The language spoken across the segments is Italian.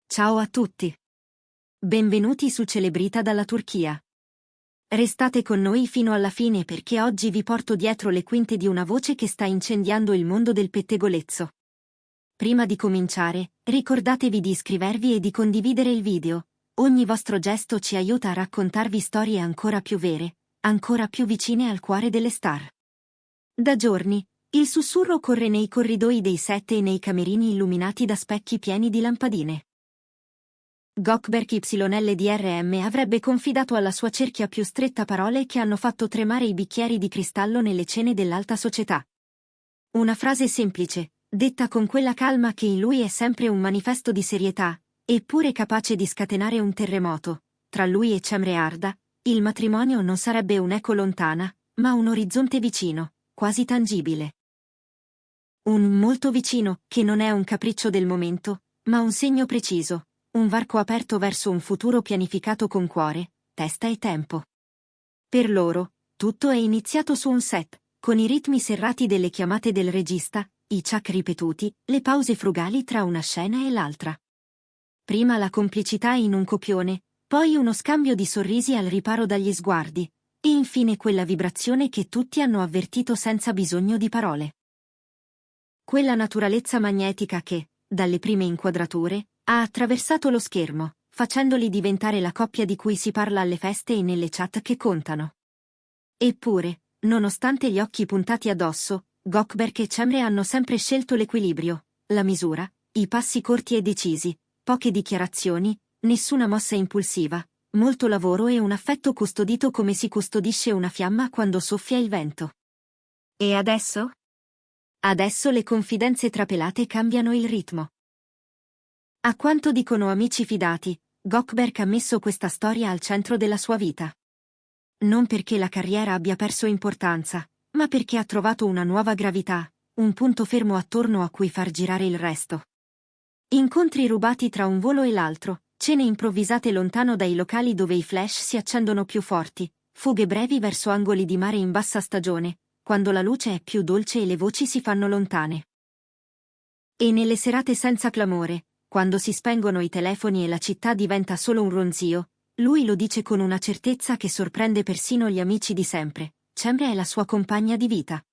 Ciao a tutti. Benvenuti su Celebrita dalla Turchia. Restate con noi fino alla fine perché oggi vi porto dietro le quinte di una voce che sta incendiando il mondo del pettegolezzo. Prima di cominciare, ricordatevi di iscrivervi e di condividere il video. Ogni vostro gesto ci aiuta a raccontarvi storie ancora più vere, ancora più vicine al cuore delle star. Da giorni, il sussurro corre nei corridoi dei set e nei camerini illuminati da specchi pieni di lampadine. Gökberk YLDRM avrebbe confidato alla sua cerchia più stretta parole che hanno fatto tremare i bicchieri di cristallo nelle cene dell'alta società. Una frase semplice, detta con quella calma che in lui è sempre un manifesto di serietà, eppure capace di scatenare un terremoto. Tra lui e Cemre Arda, il matrimonio non sarebbe un'eco lontana, ma un orizzonte vicino, quasi tangibile. Un molto vicino, che non è un capriccio del momento, ma un segno preciso. Un varco aperto verso un futuro pianificato con cuore, testa e tempo. Per loro, tutto è iniziato su un set, con i ritmi serrati delle chiamate del regista, i ciak ripetuti, le pause frugali tra una scena e l'altra. Prima la complicità in un copione, poi uno scambio di sorrisi al riparo dagli sguardi, e infine quella vibrazione che tutti hanno avvertito senza bisogno di parole. Quella naturalezza magnetica che, dalle prime inquadrature, ha attraversato lo schermo, facendoli diventare la coppia di cui si parla alle feste e nelle chat che contano. Eppure, nonostante gli occhi puntati addosso, Gökberk e Cemre hanno sempre scelto l'equilibrio, la misura, i passi corti e decisi, poche dichiarazioni, nessuna mossa impulsiva, molto lavoro e un affetto custodito come si custodisce una fiamma quando soffia il vento. E adesso? Adesso le confidenze trapelate cambiano il ritmo. A quanto dicono amici fidati, Gökberk ha messo questa storia al centro della sua vita. Non perché la carriera abbia perso importanza, ma perché ha trovato una nuova gravità, un punto fermo attorno a cui far girare il resto. Incontri rubati tra un volo e l'altro, cene improvvisate lontano dai locali dove i flash si accendono più forti, fughe brevi verso angoli di mare in bassa stagione, quando la luce è più dolce e le voci si fanno lontane. E nelle serate senza clamore, quando si spengono i telefoni e la città diventa solo un ronzio, lui lo dice con una certezza che sorprende persino gli amici di sempre: Cemre è la sua compagna di vita.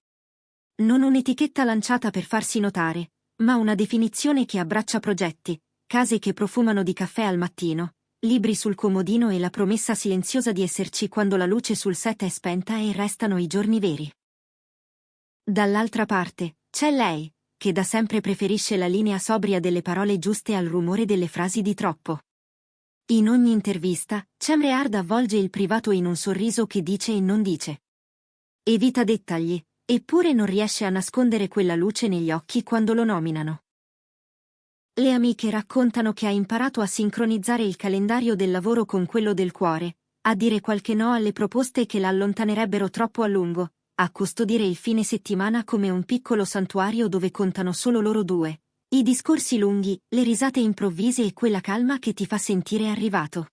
Non un'etichetta lanciata per farsi notare, ma una definizione che abbraccia progetti, case che profumano di caffè al mattino, libri sul comodino e la promessa silenziosa di esserci quando la luce sul set è spenta e restano i giorni veri. Dall'altra parte, c'è lei, che da sempre preferisce la linea sobria delle parole giuste al rumore delle frasi di troppo. In ogni intervista, Cemre Arda avvolge il privato in un sorriso che dice e non dice. Evita dettagli, eppure non riesce a nascondere quella luce negli occhi quando lo nominano. Le amiche raccontano che ha imparato a sincronizzare il calendario del lavoro con quello del cuore, a dire qualche no alle proposte che la allontanerebbero troppo a lungo, a custodire il fine settimana come un piccolo santuario dove contano solo loro due. I discorsi lunghi, le risate improvvise e quella calma che ti fa sentire arrivato.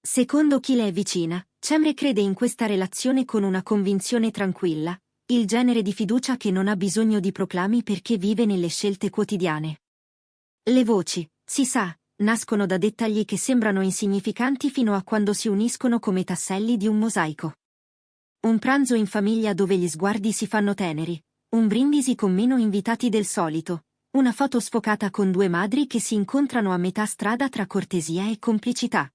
Secondo chi le è vicina, Cemre crede in questa relazione con una convinzione tranquilla, il genere di fiducia che non ha bisogno di proclami perché vive nelle scelte quotidiane. Le voci, si sa, nascono da dettagli che sembrano insignificanti fino a quando si uniscono come tasselli di un mosaico. Un pranzo in famiglia dove gli sguardi si fanno teneri, un brindisi con meno invitati del solito, una foto sfocata con due madri che si incontrano a metà strada tra cortesia e complicità.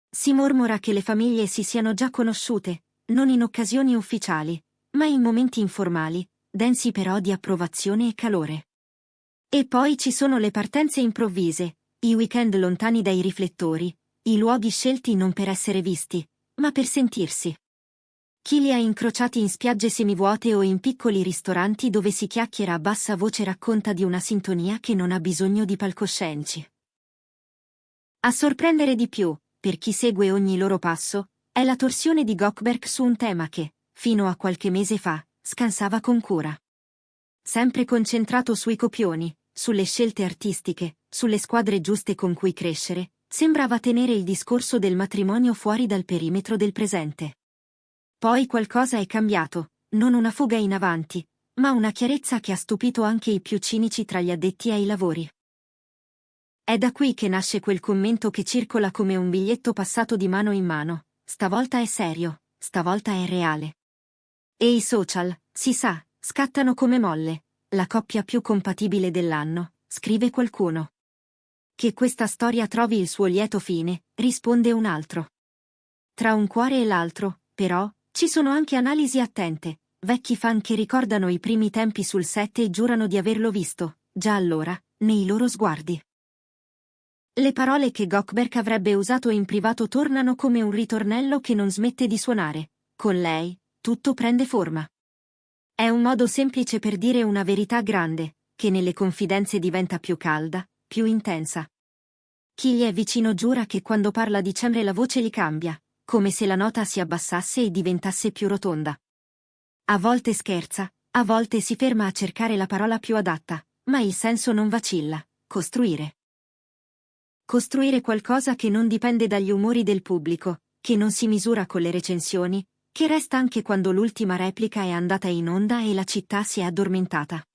Si mormora che le famiglie si siano già conosciute, non in occasioni ufficiali, ma in momenti informali, densi però di approvazione e calore. E poi ci sono le partenze improvvise, i weekend lontani dai riflettori, i luoghi scelti non per essere visti, ma per sentirsi. Chi li ha incrociati in spiagge semivuote o in piccoli ristoranti dove si chiacchiera a bassa voce racconta di una sintonia che non ha bisogno di palcoscenici. A sorprendere di più, per chi segue ogni loro passo, è la torsione di Gökberk su un tema che, fino a qualche mese fa, scansava con cura. Sempre concentrato sui copioni, sulle scelte artistiche, sulle squadre giuste con cui crescere, sembrava tenere il discorso del matrimonio fuori dal perimetro del presente. Poi qualcosa è cambiato, non una fuga in avanti, ma una chiarezza che ha stupito anche i più cinici tra gli addetti ai lavori. È da qui che nasce quel commento che circola come un biglietto passato di mano in mano. Stavolta è serio, stavolta è reale. E i social, si sa, scattano come molle. La coppia più compatibile dell'anno, scrive qualcuno. Che questa storia trovi il suo lieto fine, risponde un altro. Tra un cuore e l'altro, però, ci sono anche analisi attente, vecchi fan che ricordano i primi tempi sul set e giurano di averlo visto, già allora, nei loro sguardi. Le parole che Goldberg avrebbe usato in privato tornano come un ritornello che non smette di suonare. Con lei, tutto prende forma. È un modo semplice per dire una verità grande, che nelle confidenze diventa più calda, più intensa. Chi gli è vicino giura che quando parla di Cemre la voce gli cambia, come se la nota si abbassasse e diventasse più rotonda. A volte scherza, a volte si ferma a cercare la parola più adatta, ma il senso non vacilla: costruire. Costruire qualcosa che non dipende dagli umori del pubblico, che non si misura con le recensioni, che resta anche quando l'ultima replica è andata in onda e la città si è addormentata.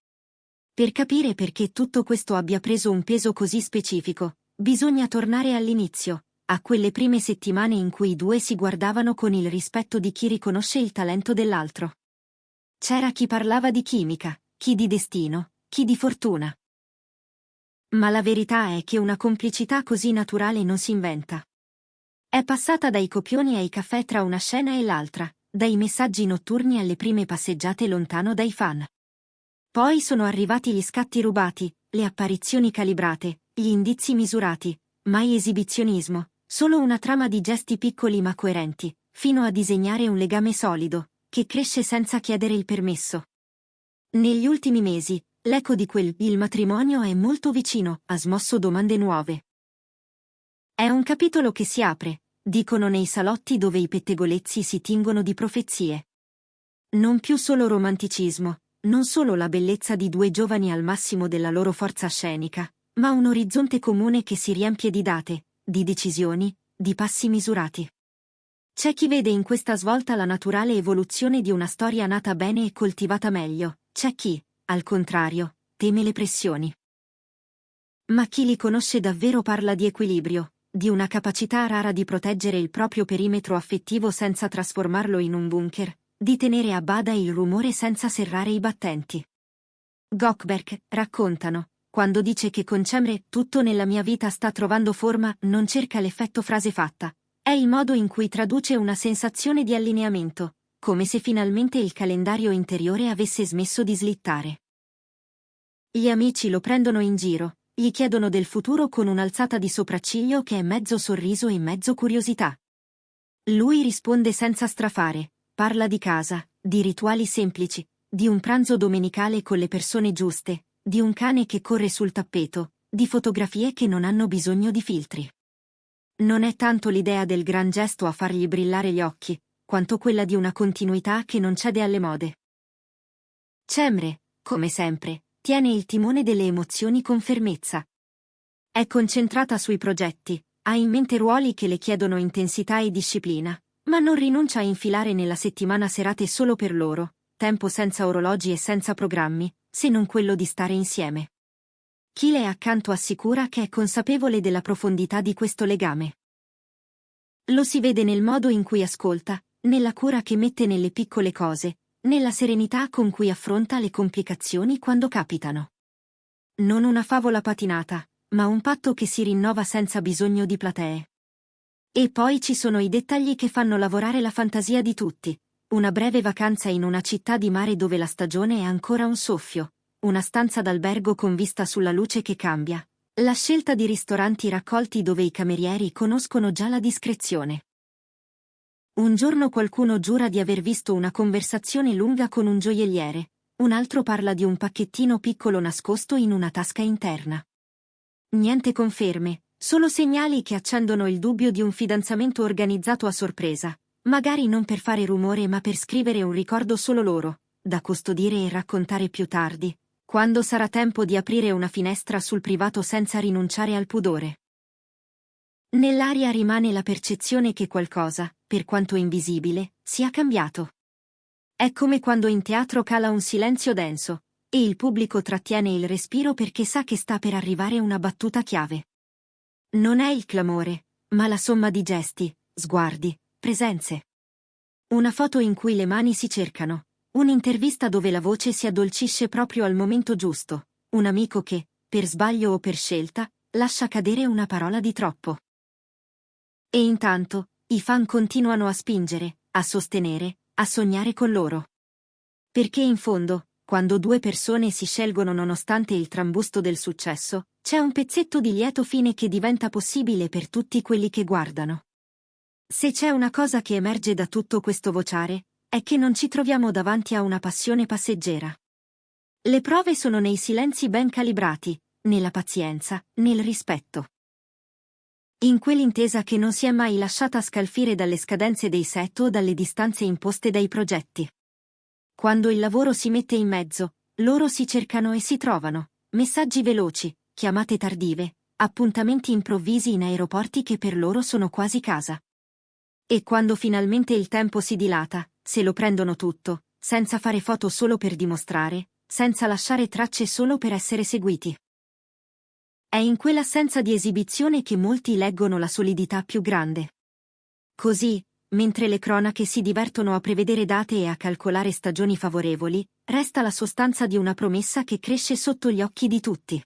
Per capire perché tutto questo abbia preso un peso così specifico, bisogna tornare all'inizio, a quelle prime settimane in cui i due si guardavano con il rispetto di chi riconosce il talento dell'altro. C'era chi parlava di chimica, chi di destino, chi di fortuna. Ma la verità è che una complicità così naturale non si inventa. È passata dai copioni ai caffè tra una scena e l'altra, dai messaggi notturni alle prime passeggiate lontano dai fan. Poi sono arrivati gli scatti rubati, le apparizioni calibrate, gli indizi misurati, mai esibizionismo, solo una trama di gesti piccoli ma coerenti, fino a disegnare un legame solido, che cresce senza chiedere il permesso. Negli ultimi mesi, l'eco di il matrimonio è molto vicino, ha smosso domande nuove. È un capitolo che si apre, dicono nei salotti dove i pettegolezzi si tingono di profezie. Non più solo romanticismo, non solo la bellezza di due giovani al massimo della loro forza scenica, ma un orizzonte comune che si riempie di date, di decisioni, di passi misurati. C'è chi vede in questa svolta la naturale evoluzione di una storia nata bene e coltivata meglio, c'è chi, al contrario, teme le pressioni. Ma chi li conosce davvero parla di equilibrio, di una capacità rara di proteggere il proprio perimetro affettivo senza trasformarlo in un bunker, di tenere a bada il rumore senza serrare i battenti. Goldberg, raccontano, quando dice che con Cemre tutto nella mia vita sta trovando forma, non cerca l'effetto frase fatta, è il modo in cui traduce una sensazione di allineamento, come se finalmente il calendario interiore avesse smesso di slittare. Gli amici lo prendono in giro, gli chiedono del futuro con un'alzata di sopracciglio che è mezzo sorriso e mezzo curiosità. Lui risponde senza strafare, parla di casa, di rituali semplici, di un pranzo domenicale con le persone giuste, di un cane che corre sul tappeto, di fotografie che non hanno bisogno di filtri. Non è tanto l'idea del gran gesto a fargli brillare gli occhi, quanto quella di una continuità che non cede alle mode. Cemre, come sempre, tiene il timone delle emozioni con fermezza. È concentrata sui progetti, ha in mente ruoli che le chiedono intensità e disciplina, ma non rinuncia a infilare nella settimana serate solo per loro, tempo senza orologi e senza programmi, se non quello di stare insieme. Chi le è accanto assicura che è consapevole della profondità di questo legame. Lo si vede nel modo in cui ascolta, nella cura che mette nelle piccole cose, nella serenità con cui affronta le complicazioni quando capitano. Non una favola patinata, ma un patto che si rinnova senza bisogno di platee. E poi ci sono i dettagli che fanno lavorare la fantasia di tutti. Una breve vacanza in una città di mare dove la stagione è ancora un soffio, una stanza d'albergo con vista sulla luce che cambia, la scelta di ristoranti raccolti dove i camerieri conoscono già la discrezione. Un giorno qualcuno giura di aver visto una conversazione lunga con un gioielliere, un altro parla di un pacchettino piccolo nascosto in una tasca interna. Niente conferme, solo segnali che accendono il dubbio di un fidanzamento organizzato a sorpresa, magari non per fare rumore ma per scrivere un ricordo solo loro, da custodire e raccontare più tardi, quando sarà tempo di aprire una finestra sul privato senza rinunciare al pudore. Nell'aria rimane la percezione che qualcosa, per quanto invisibile, sia cambiato. È come quando in teatro cala un silenzio denso, e il pubblico trattiene il respiro perché sa che sta per arrivare una battuta chiave. Non è il clamore, ma la somma di gesti, sguardi, presenze. Una foto in cui le mani si cercano, un'intervista dove la voce si addolcisce proprio al momento giusto, un amico che, per sbaglio o per scelta, lascia cadere una parola di troppo. E intanto, i fan continuano a spingere, a sostenere, a sognare con loro. Perché in fondo, quando due persone si scelgono nonostante il trambusto del successo, c'è un pezzetto di lieto fine che diventa possibile per tutti quelli che guardano. Se c'è una cosa che emerge da tutto questo vociare, è che non ci troviamo davanti a una passione passeggera. Le prove sono nei silenzi ben calibrati, nella pazienza, nel rispetto. In quell'intesa che non si è mai lasciata scalfire dalle scadenze dei set o dalle distanze imposte dai progetti. Quando il lavoro si mette in mezzo, loro si cercano e si trovano, messaggi veloci, chiamate tardive, appuntamenti improvvisi in aeroporti che per loro sono quasi casa. E quando finalmente il tempo si dilata, se lo prendono tutto, senza fare foto solo per dimostrare, senza lasciare tracce solo per essere seguiti. È in quell'assenza di esibizione che molti leggono la solidità più grande. Così, mentre le cronache si divertono a prevedere date e a calcolare stagioni favorevoli, resta la sostanza di una promessa che cresce sotto gli occhi di tutti.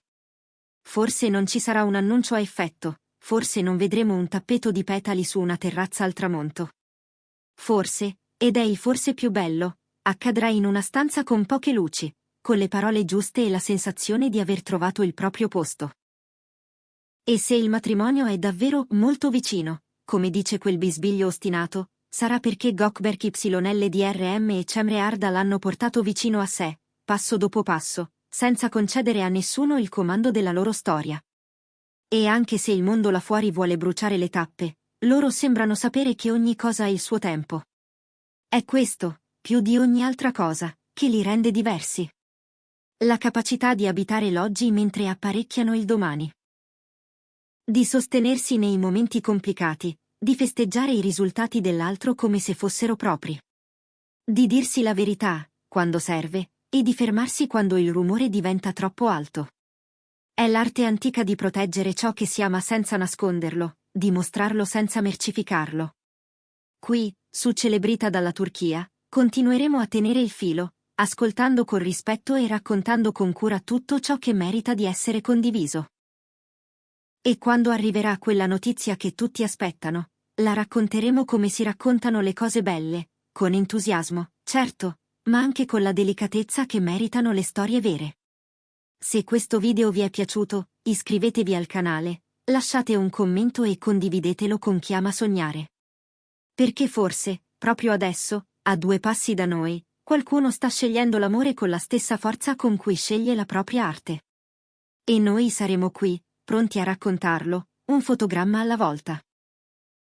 Forse non ci sarà un annuncio a effetto, forse non vedremo un tappeto di petali su una terrazza al tramonto. Forse, ed è il forse più bello, accadrà in una stanza con poche luci, con le parole giuste e la sensazione di aver trovato il proprio posto. E se il matrimonio è davvero molto vicino, come dice quel bisbiglio ostinato, sarà perché Gökberk YLDRM e Cemre Arda l'hanno portato vicino a sé, passo dopo passo, senza concedere a nessuno il comando della loro storia. E anche se il mondo là fuori vuole bruciare le tappe, loro sembrano sapere che ogni cosa ha il suo tempo. È questo, più di ogni altra cosa, che li rende diversi. La capacità di abitare l'oggi mentre apparecchiano il domani. Di sostenersi nei momenti complicati, di festeggiare i risultati dell'altro come se fossero propri. Di dirsi la verità, quando serve, e di fermarsi quando il rumore diventa troppo alto. È l'arte antica di proteggere ciò che si ama senza nasconderlo, di mostrarlo senza mercificarlo. Qui, su Celebrita dalla Turchia, continueremo a tenere il filo, ascoltando con rispetto e raccontando con cura tutto ciò che merita di essere condiviso. E quando arriverà quella notizia che tutti aspettano, la racconteremo come si raccontano le cose belle, con entusiasmo, certo, ma anche con la delicatezza che meritano le storie vere. Se questo video vi è piaciuto, iscrivetevi al canale, lasciate un commento e condividetelo con chi ama sognare. Perché forse, proprio adesso, a 2 passi da noi, qualcuno sta scegliendo l'amore con la stessa forza con cui sceglie la propria arte. E noi saremo qui, pronti a raccontarlo, un fotogramma alla volta.